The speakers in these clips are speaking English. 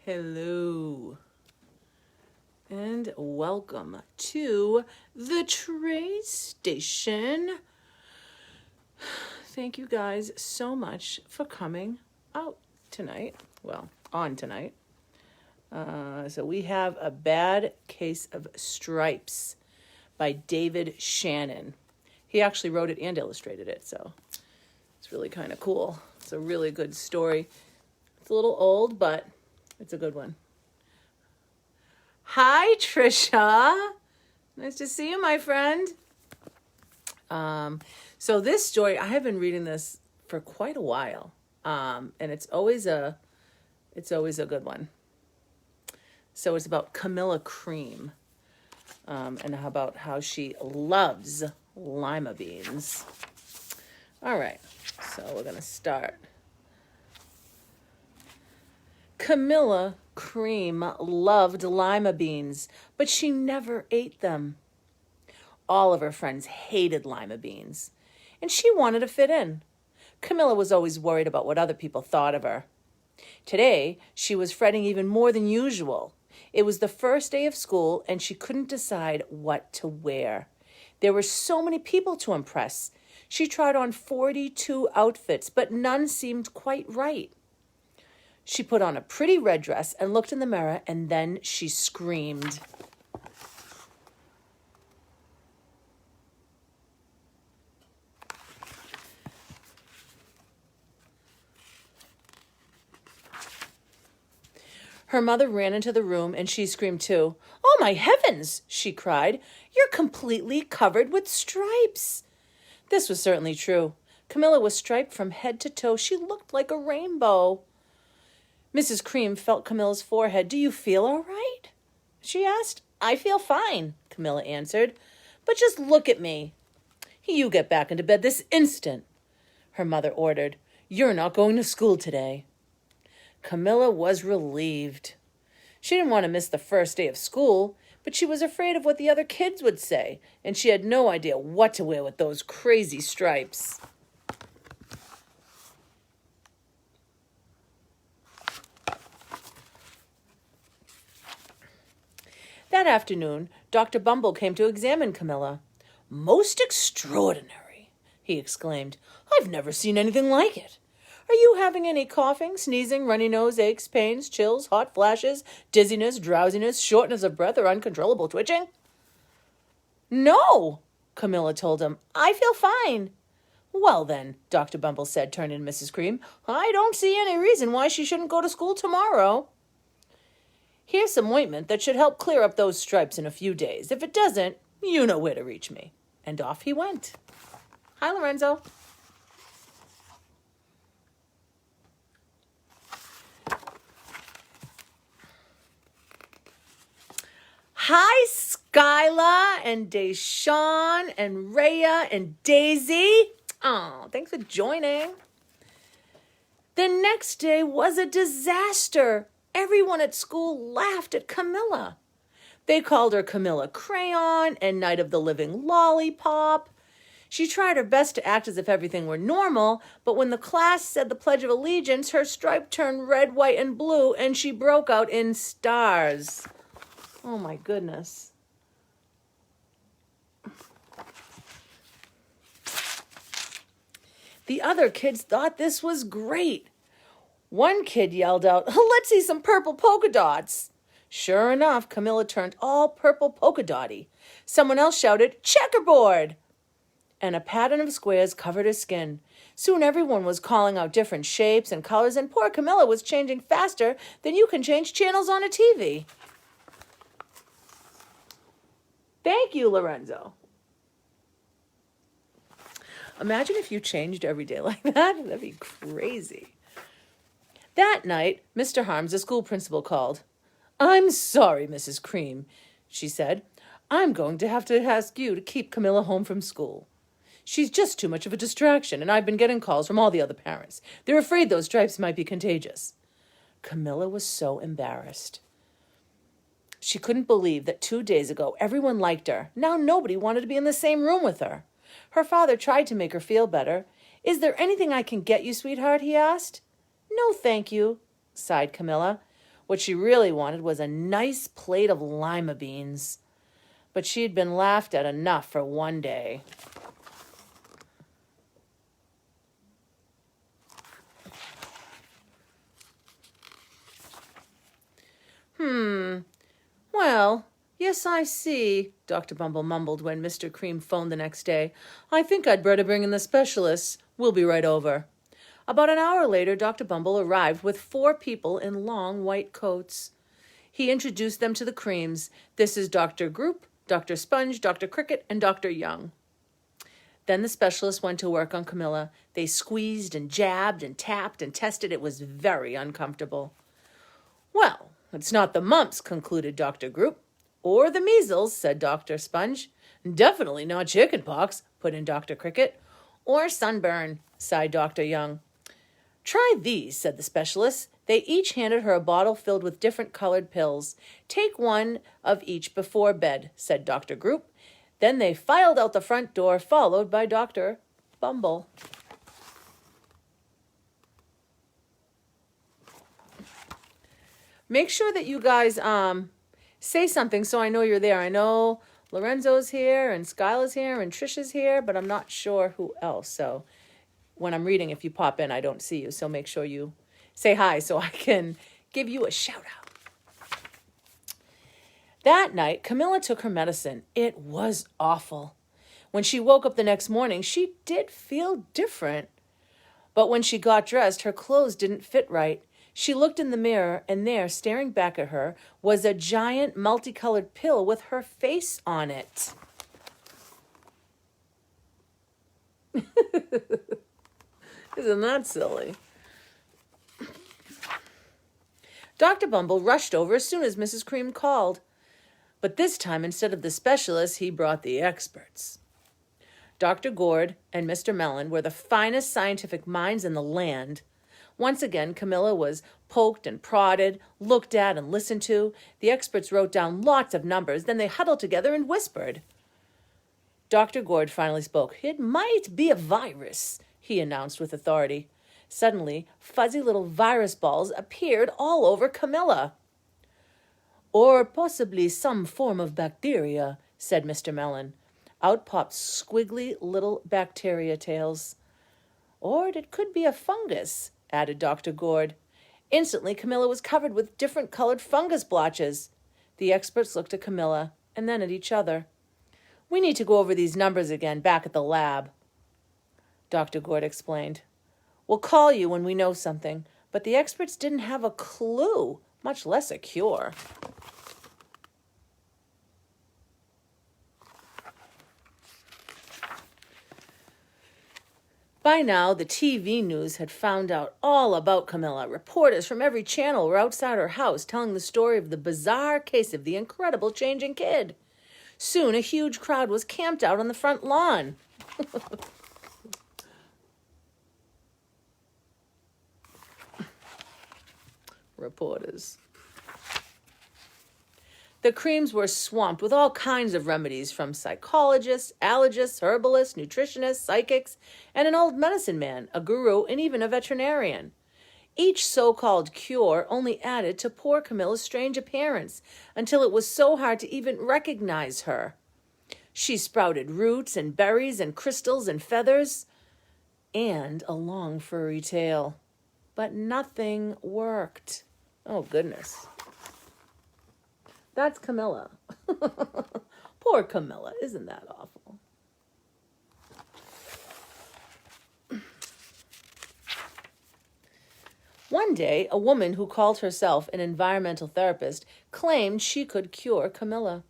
Hello, and welcome to the Tray Station. Thank you guys so much for coming out tonight. Well, on tonight. So we have A Bad Case of Stripes by David Shannon. He actually wrote it and illustrated it, so it's really kind of cool. It's a really good story. It's a little old, but it's a good one. Hi, Trisha. Nice to see you, my friend. So this story, I have been reading this for quite a while, and it's always a good one. So it's about Camilla Cream, and about how she loves lima beans. All right, so we're gonna start. Camilla Cream loved lima beans, but she never ate them. All of her friends hated lima beans, and she wanted to fit in. Camilla was always worried about what other people thought of her. Today, she was fretting even more than usual. It was the first day of school, and she couldn't decide what to wear. There were so many people to impress. She tried on 42 outfits, but none seemed quite right. She put on a pretty red dress and looked in the mirror, and then she screamed. Her mother ran into the room, and she screamed too. "Oh, my heavens," she cried. "You're completely covered with stripes." This was certainly true. Camilla was striped from head to toe. She looked like a rainbow. Mrs. Cream felt Camilla's forehead. "Do you feel all right?" she asked. "I feel fine," Camilla answered. "But just look at me." "You get back into bed this instant," her mother ordered. "You're not going to school today." Camilla was relieved. She didn't want to miss the first day of school, but she was afraid of what the other kids would say, and she had no idea what to wear with those crazy stripes. That afternoon, Dr. Bumble came to examine Camilla. "Most extraordinary," he exclaimed. "I've never seen anything like it. Are you having any coughing, sneezing, runny nose, aches, pains, chills, hot flashes, dizziness, drowsiness, shortness of breath, or uncontrollable twitching?" "No," Camilla told him. "I feel fine." "Well then," Dr. Bumble said, turning to Mrs. Cream, "I don't see any reason why she shouldn't go to school tomorrow. Here's some ointment that should help clear up those stripes in a few days. If it doesn't, you know where to reach me." And off he went. Hi, Lorenzo. Hi, Skyla and Deshawn and Rhea and Daisy. Oh, thanks for joining. The next day was a disaster. Everyone at school laughed at Camilla. They called her Camilla Crayon and Night of the Living Lollipop. She tried her best to act as if everything were normal, but when the class said the Pledge of Allegiance, her stripe turned red, white, and blue, and she broke out in stars. Oh my goodness. The other kids thought this was great. One kid yelled out, "Let's see some purple polka dots." Sure enough, Camilla turned all purple polka dotty. Someone else shouted, "Checkerboard!" And a pattern of squares covered her skin. Soon everyone was calling out different shapes and colors, and poor Camilla was changing faster than you can change channels on a TV. Thank you, Lorenzo. Imagine if you changed every day like that. That'd be crazy. That night, Mr. Harms, the school principal, called. "I'm sorry, Mrs. Cream," she said. "I'm going to have to ask you to keep Camilla home from school. She's just too much of a distraction, and I've been getting calls from all the other parents. They're afraid those stripes might be contagious." Camilla was so embarrassed. She couldn't believe that 2 days ago everyone liked her. Now nobody wanted to be in the same room with her. Her father tried to make her feel better. "Is there anything I can get you, sweetheart?" he asked. "No, thank you," sighed Camilla. What she really wanted was a nice plate of lima beans. But she had been laughed at enough for one day. Well, yes, I see, Dr. Bumble mumbled when Mr. Cream phoned the next day. I think I'd better bring in the specialists. We'll be right over. About an hour later, Dr. Bumble arrived with 4 people in long white coats. He introduced them to the Creams. This is Dr. Group, Dr. Sponge, Dr. Cricket, and Dr. Young. Then the specialists went to work on Camilla. They squeezed and jabbed and tapped and tested. It was very uncomfortable. Well, it's not the mumps, concluded Dr. Group. Or the measles, said Dr. Sponge. Definitely not chicken pox, put in Dr. Cricket. Or sunburn, sighed Dr. Young. Try these, said the specialist. They each handed her a bottle filled with different colored pills. Take one of each before bed, said Dr. Group. Then they filed out the front door, followed by Dr. Bumble. Make sure that you guys say something so I know you're there. I know Lorenzo's here and Skyla's here and Trisha's here, but I'm not sure who else. So when I'm reading, if you pop in, I don't see you. So make sure you say hi so I can give you a shout out. That night, Camilla took her medicine. It was awful. When she woke up the next morning, she did feel different. But when she got dressed, her clothes didn't fit right. She looked in the mirror, and there, staring back at her, was a giant multicolored pill with her face on it. Isn't that silly? Dr. Bumble rushed over as soon as Mrs. Cream called. But this time, instead of the specialists, he brought the experts. Dr. Gord and Mr. Mellon were the finest scientific minds in the land. Once again, Camilla was poked and prodded, looked at and listened to. The experts wrote down lots of numbers. Then they huddled together and whispered. Dr. Gord finally spoke. It might be a virus, he announced with authority. Suddenly, fuzzy little virus balls appeared all over Camilla. Or possibly some form of bacteria, said Mr. Mellon. Out popped squiggly little bacteria tails. Or it could be a fungus, added Dr. Gord. Instantly, Camilla was covered with different colored fungus blotches. The experts looked at Camilla and then at each other. We need to go over these numbers again back at the lab, Dr. Gord explained. We'll call you when we know something, but the experts didn't have a clue, much less a cure. By now, the TV news had found out all about Camilla. Reporters from every channel were outside her house telling the story of the bizarre case of the incredible changing kid. Soon, a huge crowd was camped out on the front lawn. Reporters. The Creams were swamped with all kinds of remedies from psychologists, allergists, herbalists, nutritionists, psychics, and an old medicine man, a guru, and even a veterinarian. Each so-called cure only added to poor Camilla's strange appearance until it was so hard to even recognize her. She sprouted roots and berries and crystals and feathers and a long furry tail. But nothing worked. Oh, goodness. That's Camilla. Poor Camilla. Isn't that awful? One day, a woman who called herself an environmental therapist claimed she could cure Camilla.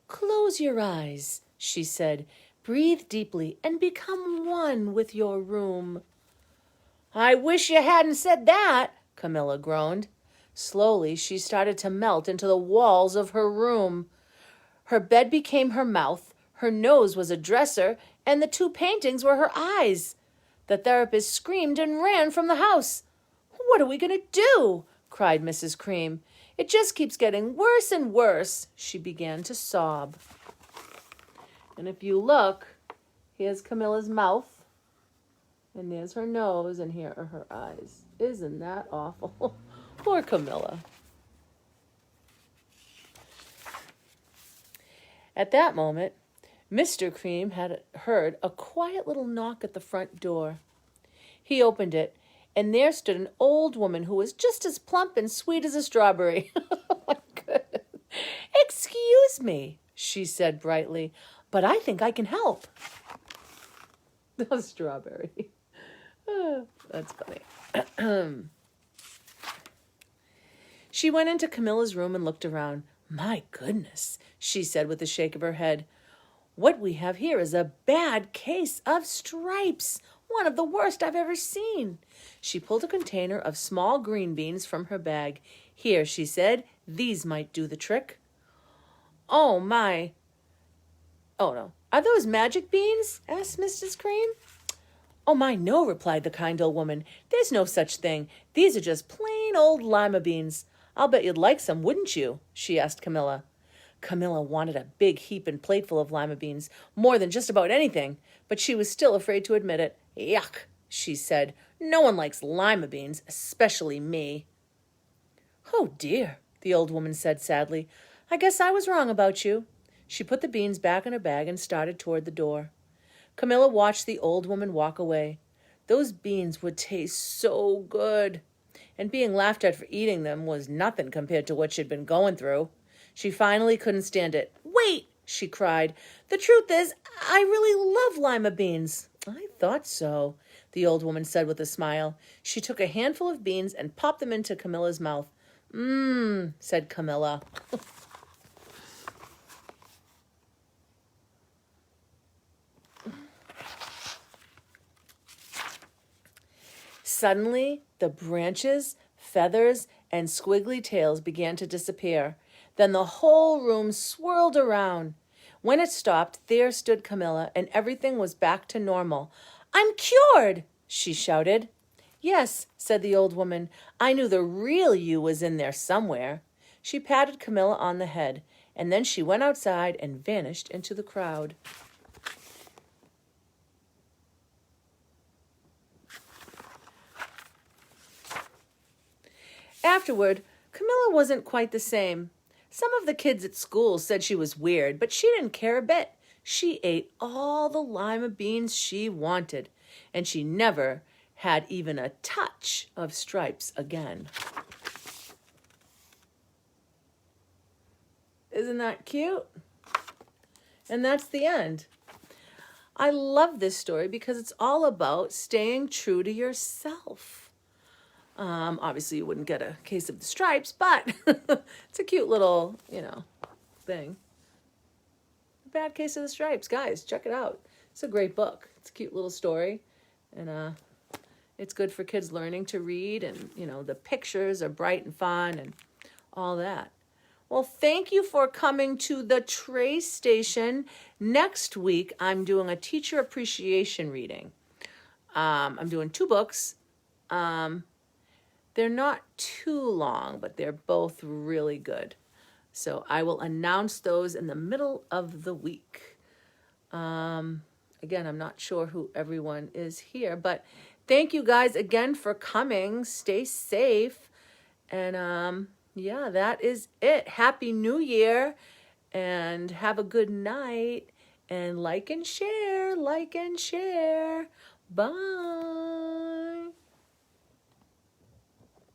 Close your eyes, she said. Breathe deeply and become one with your room. I wish you hadn't said that, Camilla groaned. Slowly, she started to melt into the walls of her room. Her bed became her mouth, her nose was a dresser, and the 2 paintings were her eyes. The therapist screamed and ran from the house. What are we going to do? Cried Mrs. Cream. It just keeps getting worse and worse. She began to sob. And if you look, here's Camilla's mouth, and there's her nose, and here are her eyes. Isn't that awful? Poor Camilla. At that moment, Mr. Cream had heard a quiet little knock at the front door. He opened it, and there stood an old woman who was just as plump and sweet as a strawberry. Oh, my goodness. "Excuse me," she said brightly, "but I think I can help." The strawberry. Oh, that's funny. She went into Camilla's room and looked around. "My goodness," she said with a shake of her head. "What we have here is a bad case of stripes, one of the worst I've ever seen." She pulled a container of small green beans from her bag. "Here," she said, "these might do the trick." "Oh, my. Oh, no. Are those magic beans?" asked Mrs. Cream. "Oh, my, no," replied the kind old woman. "There's no such thing. These are just plain old lima beans. I'll bet you'd like some, wouldn't you?" she asked Camilla. Camilla wanted a big heap and plateful of lima beans, more than just about anything, but she was still afraid to admit it. "Yuck," she said. "No one likes lima beans, especially me." "Oh, dear," the old woman said sadly. "I guess I was wrong about you." She put the beans back in her bag and started toward the door. Camilla watched the old woman walk away. Those beans would taste so good, and being laughed at for eating them was nothing compared to what she'd been going through. She finally couldn't stand it. "Wait," she cried. "The truth is, I really love lima beans." "I thought so," the old woman said with a smile. She took a handful of beans and popped them into Camilla's mouth. "Mmm," said Camilla. Suddenly, the branches, feathers, and squiggly tails began to disappear. Then the whole room swirled around. When it stopped, there stood Camilla, and everything was back to normal. "I'm cured!" she shouted. "Yes," said the old woman. "I knew the real you was in there somewhere." She patted Camilla on the head, and then she went outside and vanished into the crowd. Afterward, Camilla wasn't quite the same. Some of the kids at school said she was weird, but she didn't care a bit. She ate all the lima beans she wanted, and she never had even a touch of stripes again. Isn't that cute? And that's the end. I love this story because it's all about staying true to yourself. Obviously, you wouldn't get a case of the stripes, but it's a cute little, thing. Bad Case of the Stripes. Guys, check it out. It's a great book. It's a cute little story. And it's good for kids learning to read. And, the pictures are bright and fun and all that. Well, thank you for coming to the Trace Station. Next week, I'm doing a teacher appreciation reading. I'm doing 2 books. They're not too long, but they're both really good. So I will announce those in the middle of the week. Again, I'm not sure who everyone is here, but thank you guys again for coming. Stay safe. And yeah, that is it. Happy New Year and have a good night. And like and share. Bye.